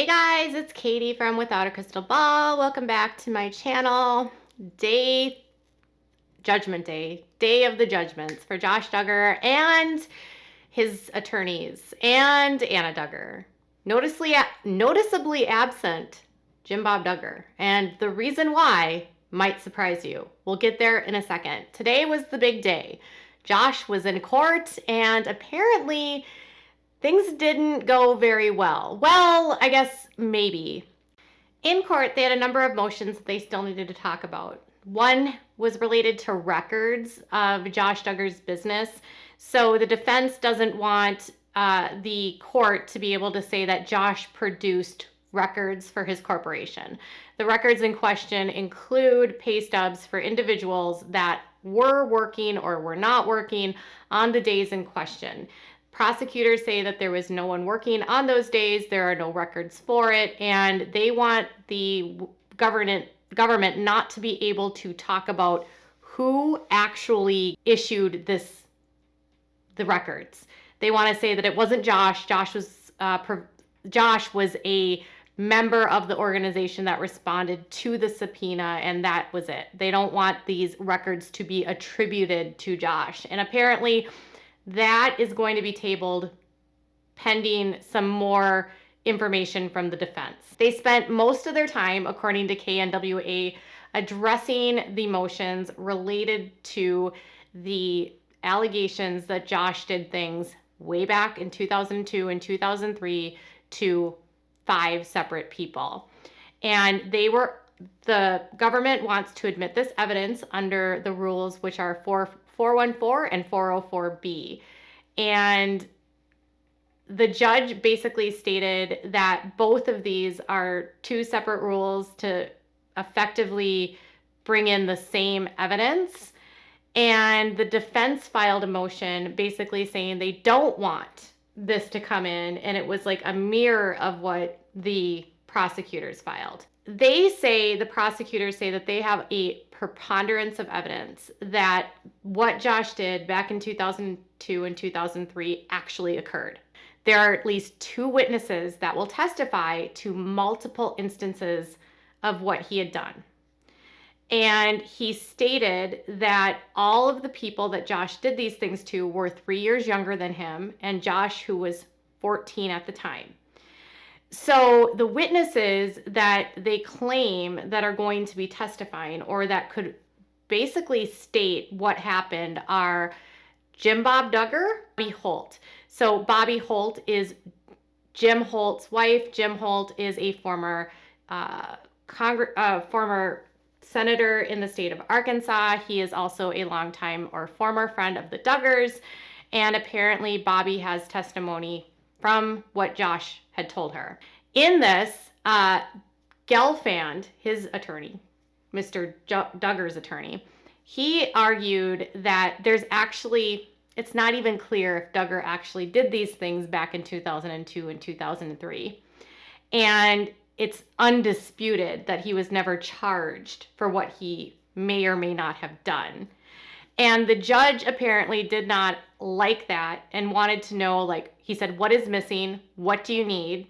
Hey guys, it's Katie from Without a Crystal Ball. Welcome back to my channel. Judgment Day, Day of the Judgments for Josh Duggar and his attorneys and Anna Duggar. Noticeably absent Jim Bob Duggar. And the reason why might surprise you. We'll get there in a second. Today was the big day. Josh was in court and apparently things didn't go very well. Well, I guess maybe. In court, they had a number of motions that they still needed to talk about. One was related to records of Josh Duggar's business. So the defense doesn't want the court to be able to say that Josh produced records for his corporation. The records in question include pay stubs for individuals that were working or were not working on the days in question. Prosecutors say that there was no one working on those days, there are no records for it, and they want the government not to be able to talk about who actually issued the records. They want to say that it wasn't Josh. Josh was a member of the organization that responded to the subpoena, and that was it. They don't want these records to be attributed to Josh. And apparently that is going to be tabled pending some more information from the defense. They spent most of their time, according to KNWA, addressing the motions related to the allegations that Josh did things way back in 2002 and 2003 to 5 separate people. And the government wants to admit this evidence under the rules, which are 414 and 404B. And the judge basically stated that both of these are 2 separate rules to effectively bring in the same evidence. And the defense filed a motion basically saying they don't want this to come in, and it was like a mirror of what the prosecutors filed. The prosecutors say that they have a preponderance of evidence that what Josh did back in 2002 and 2003 actually occurred. There are at least 2 witnesses that will testify to multiple instances of what he had done. And he stated that all of the people that Josh did these things to were 3 years younger than him, and Josh, who was 14 at the time. So the witnesses that they claim that are going to be testifying or that could basically state what happened are Jim Bob Duggar, Bobye Holt. So Bobye Holt is Jim Holt's wife. Jim Holt is a former senator in the state of Arkansas. He is also a longtime or former friend of the Duggars. And apparently Bobby has testimony from what Josh had told her. In this, Gelfand, his attorney, Mr. Duggar's attorney, he argued that it's not even clear if Duggar actually did these things back in 2002 and 2003. And it's undisputed that he was never charged for what he may or may not have done. And the judge apparently did not like that and wanted to know, he said, what is missing? What do you need?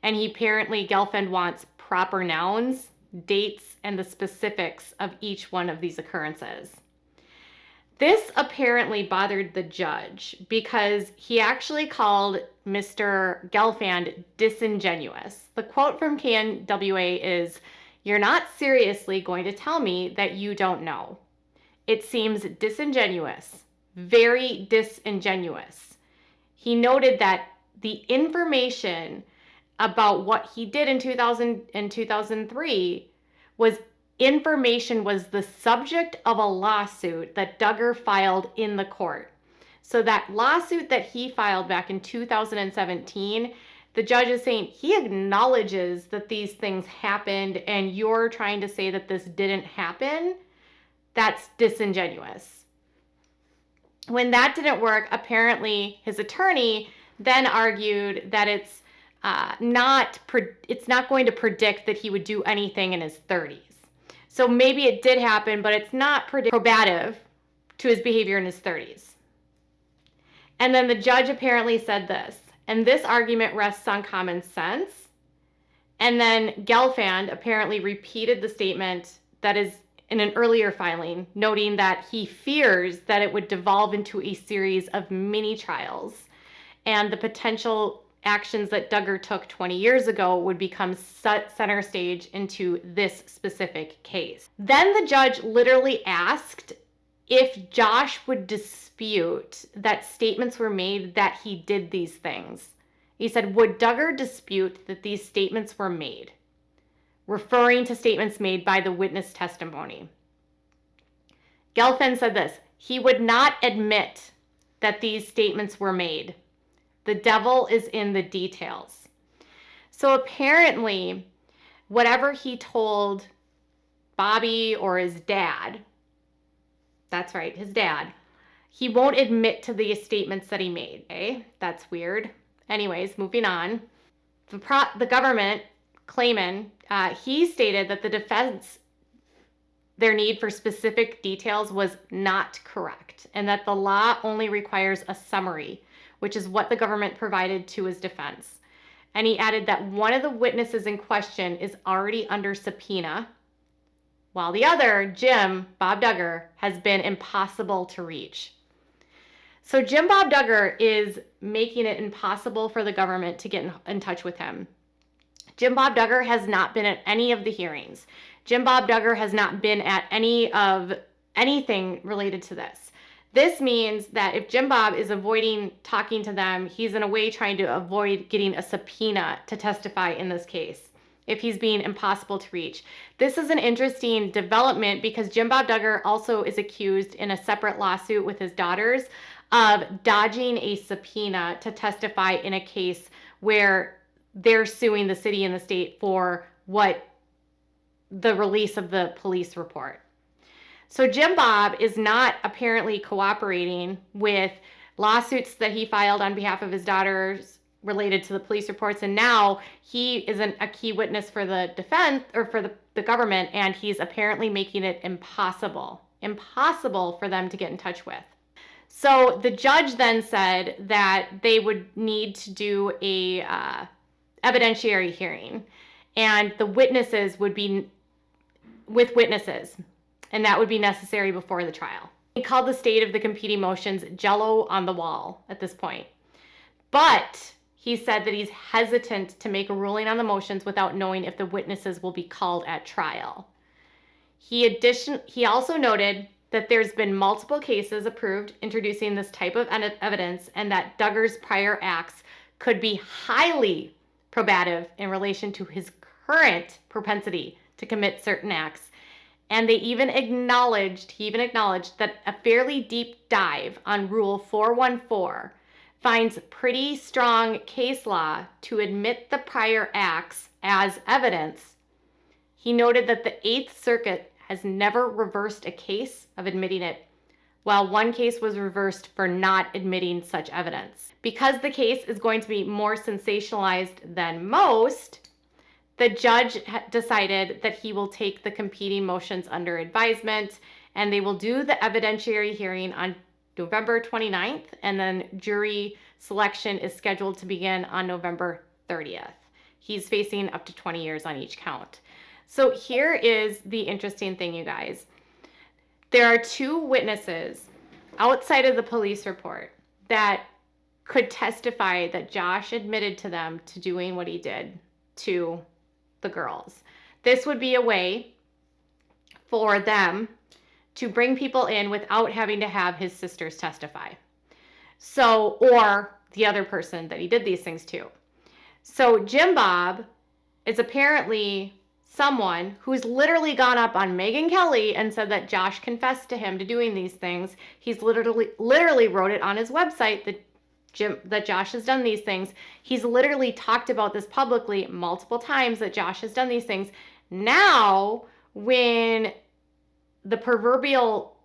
And Gelfand wants proper nouns, dates, and the specifics of each one of these occurrences. This apparently bothered the judge because he actually called Mr. Gelfand disingenuous. The quote from KNWA is, "You're not seriously going to tell me that you don't know. It seems disingenuous, very disingenuous." He noted that the information about what he did in 2000 and 2003 was the subject of a lawsuit that Duggar filed in the court. So that lawsuit that he filed back in 2017, the judge is saying he acknowledges that these things happened and you're trying to say that this didn't happen. That's disingenuous. When that didn't work, apparently his attorney then argued that it's not going to predict that he would do anything in his 30s. So maybe it did happen, but it's not probative to his behavior in his 30s. And then the judge apparently said this, and this argument rests on common sense And then Gelfand apparently repeated the statement that is in an earlier filing, noting that he fears that it would devolve into a series of mini trials and the potential actions that Duggar took 20 years ago would become center stage into this specific case. Then the judge literally asked if Josh would dispute that statements were made that he did these things. He said, would Duggar dispute that these statements were made? Referring to statements made by the witness testimony. Gelfand said this, he would not admit that these statements were made. The devil is in the details. So apparently, whatever he told Bobby or his dad, that's right, his dad, he won't admit to the statements that he made. Okay? That's weird. Anyways, moving on. The government claiming, he stated that the defense, their need for specific details was not correct, and that the law only requires a summary, which is what the government provided to his defense. And he added that one of the witnesses in question is already under subpoena, while the other, Jim Bob Duggar, has been impossible to reach. So Jim Bob Duggar is making it impossible for the government to get in touch with him. Jim Bob Duggar has not been at any of the hearings. Jim Bob Duggar has not been at anything related to this. This means that if Jim Bob is avoiding talking to them, he's in a way trying to avoid getting a subpoena to testify in this case, if he's being impossible to reach. This is an interesting development because Jim Bob Duggar also is accused in a separate lawsuit with his daughters of dodging a subpoena to testify in a case where they're suing the city and the state for the release of the police report. So Jim Bob is not apparently cooperating with lawsuits that he filed on behalf of his daughters related to the police reports, and now he isn't a key witness for the defense or for the government, and he's apparently making it impossible for them to get in touch with. So the judge then said that they would need to do a evidentiary hearing, and the witnesses would be with witnesses, and that would be necessary before the trial. He called the state of the competing motions jello on the wall at this point. But he said that he's hesitant to make a ruling on the motions without knowing if the witnesses will be called at trial. He also noted that there's been multiple cases approved introducing this type of evidence, and that Duggar's prior acts could be highly probative in relation to his current propensity to commit certain acts. And he even acknowledged that a fairly deep dive on Rule 414 finds pretty strong case law to admit the prior acts as evidence. He noted that the Eighth Circuit has never reversed a case of admitting it, while one case was reversed for not admitting such evidence. Because the case is going to be more sensationalized than most, the judge decided that he will take the competing motions under advisement, and they will do the evidentiary hearing on November 29th, and then jury selection is scheduled to begin on November 30th. He's facing up to 20 years on each count. So here is the interesting thing, you guys. There are two witnesses outside of the police report that could testify that Josh admitted to them to doing what he did to the girls. This would be a way for them to bring people in without having to have his sisters testify. So, or the other person that he did these things to. So Jim Bob is apparently someone who's literally gone up on Megyn Kelly and said that Josh confessed to him to doing these things. He's literally wrote it on his website that Josh has done these things. He's literally talked about this publicly multiple times that Josh has done these things. Now, when the proverbial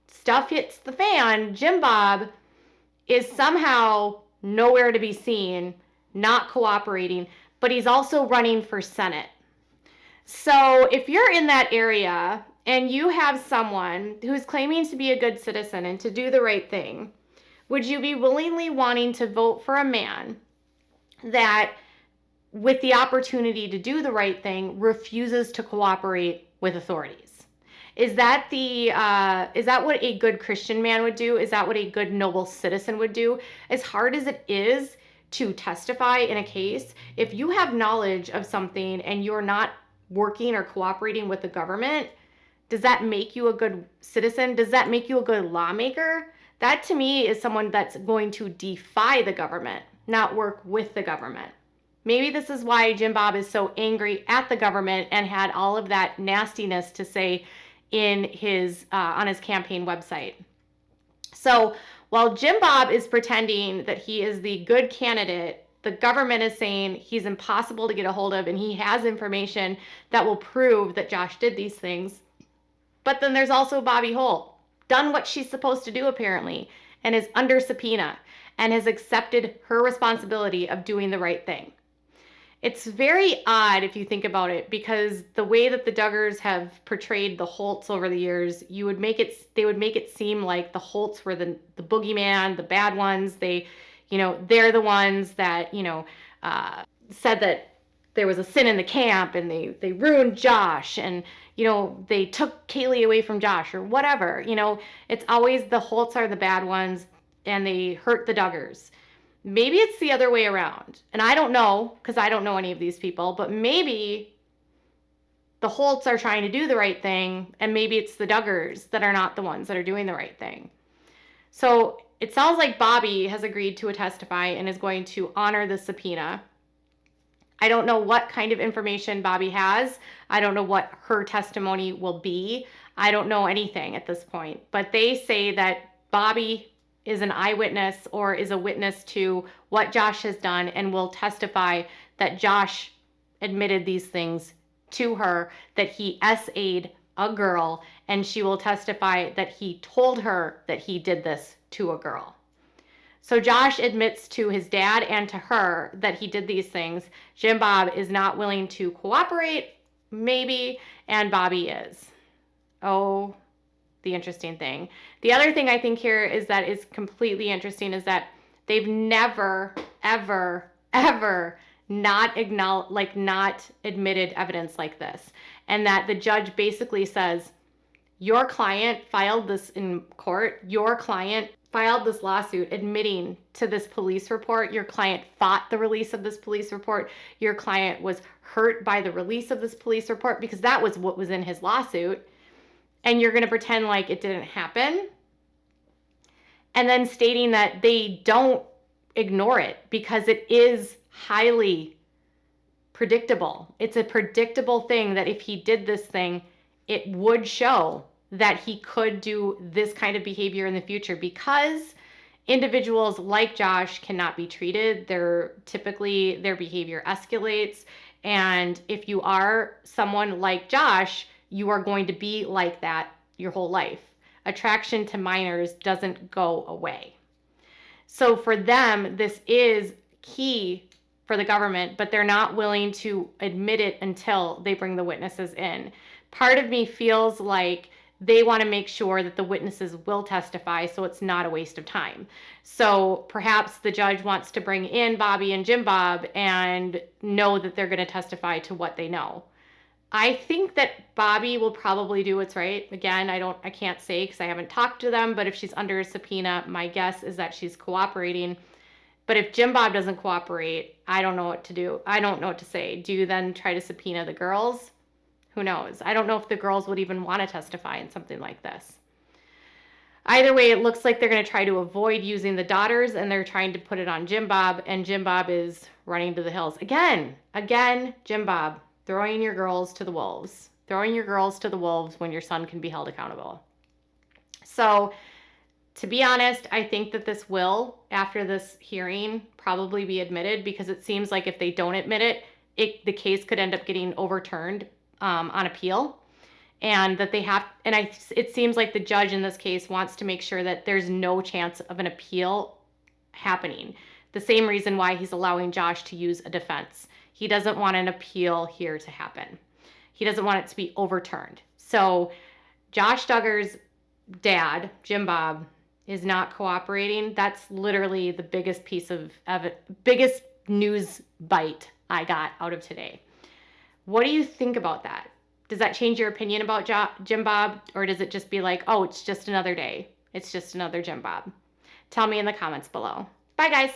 stuff hits the fan, Jim Bob is somehow nowhere to be seen, not cooperating, but he's also running for Senate. So if you're in that area and you have someone who's claiming to be a good citizen and to do the right thing, would you be willingly wanting to vote for a man that with the opportunity to do the right thing, refuses to cooperate with authorities. Is that what a good Christian man would do? Is that what a good noble citizen would do? As hard as it is to testify in a case, if you have knowledge of something and you're not working or cooperating with the government, does that make you a good citizen? Does that make you a good lawmaker? That to me is someone that's going to defy the government, not work with the government. Maybe this is why Jim Bob is so angry at the government and had all of that nastiness to say in his on his campaign website. So while Jim Bob is pretending that he is the good candidate, the government is saying he's impossible to get a hold of and he has information that will prove that Josh did these things. But then there's also Bobye Holt, done what she's supposed to do apparently, and is under subpoena and has accepted her responsibility of doing the right thing. It's very odd if you think about it, because the way that the Duggars have portrayed the Holts over the years, they would make it seem like the Holts were the boogeyman, the bad ones. They're the ones that, said that there was a sin in the camp and they ruined Josh and, they took Kaylee away from Josh or whatever. It's always the Holts are the bad ones and they hurt the Duggars. Maybe it's the other way around. And I don't know, because I don't know any of these people, but maybe the Holts are trying to do the right thing, and maybe it's the Duggars that are not the ones that are doing the right thing. So it sounds like Bobby has agreed to testify and is going to honor the subpoena. I don't know what kind of information Bobby has. I don't know what her testimony will be. I don't know anything at this point. But they say that Bobby is an eyewitness or is a witness to what Josh has done and will testify that Josh admitted these things to her, that he SA'd a girl, and she will testify that he told her that he did this to a girl. So Josh admits to his dad and to her that he did these things. Jim Bob is not willing to cooperate, maybe, and Bobby is. Oh, the interesting thing. The other thing I think here is that is completely interesting is that they've never, ever, ever not admitted evidence like this. And that the judge basically says, your client filed this in court. Your client filed this lawsuit admitting to this police report. Your client fought the release of this police report. Your client was hurt by the release of this police report because that was what was in his lawsuit. And you're going to pretend like it didn't happen. And then stating that they don't ignore it because it is highly predictable. It's a predictable thing that if he did this thing, it would show that he could do this kind of behavior in the future, because individuals like Josh cannot be treated. Their behavior escalates. And if you are someone like Josh, you are going to be like that your whole life. Attraction to minors doesn't go away. So for them, this is key for the government, but they're not willing to admit it until they bring the witnesses in. Part of me feels like they want to make sure that the witnesses will testify so it's not a waste of time. So perhaps the judge wants to bring in Bobby and Jim Bob and know that they're going to testify to what they know. I think that Bobby will probably do what's right. Again, I can't say because I haven't talked to them, but if she's under a subpoena, my guess is that she's cooperating. But if Jim Bob doesn't cooperate, I don't know what to do. I don't know what to say. Do you then try to subpoena the girls? Who knows? I don't know if the girls would even want to testify in something like this. Either way, it looks like they're going to try to avoid using the daughters, and they're trying to put it on Jim Bob, and Jim Bob is running to the hills. Again, Jim Bob, throwing your girls to the wolves. Throwing your girls to the wolves when your son can be held accountable. So, to be honest, I think that this will, after this hearing, probably be admitted, because it seems like if they don't admit it, the case could end up getting overturned on appeal. And that it seems like the judge in this case wants to make sure that there's no chance of an appeal happening. The same reason why he's allowing Josh to use a defense. He doesn't want an appeal here to happen. He doesn't want it to be overturned. So Josh Duggar's dad, Jim Bob, is not cooperating. That's literally the biggest piece of biggest news bite I got out of today. What do you think about that? Does that change your opinion about Jim Bob? Or does it just be like, oh, it's just another day. It's just another Jim Bob? Tell me in the comments below. Bye, guys.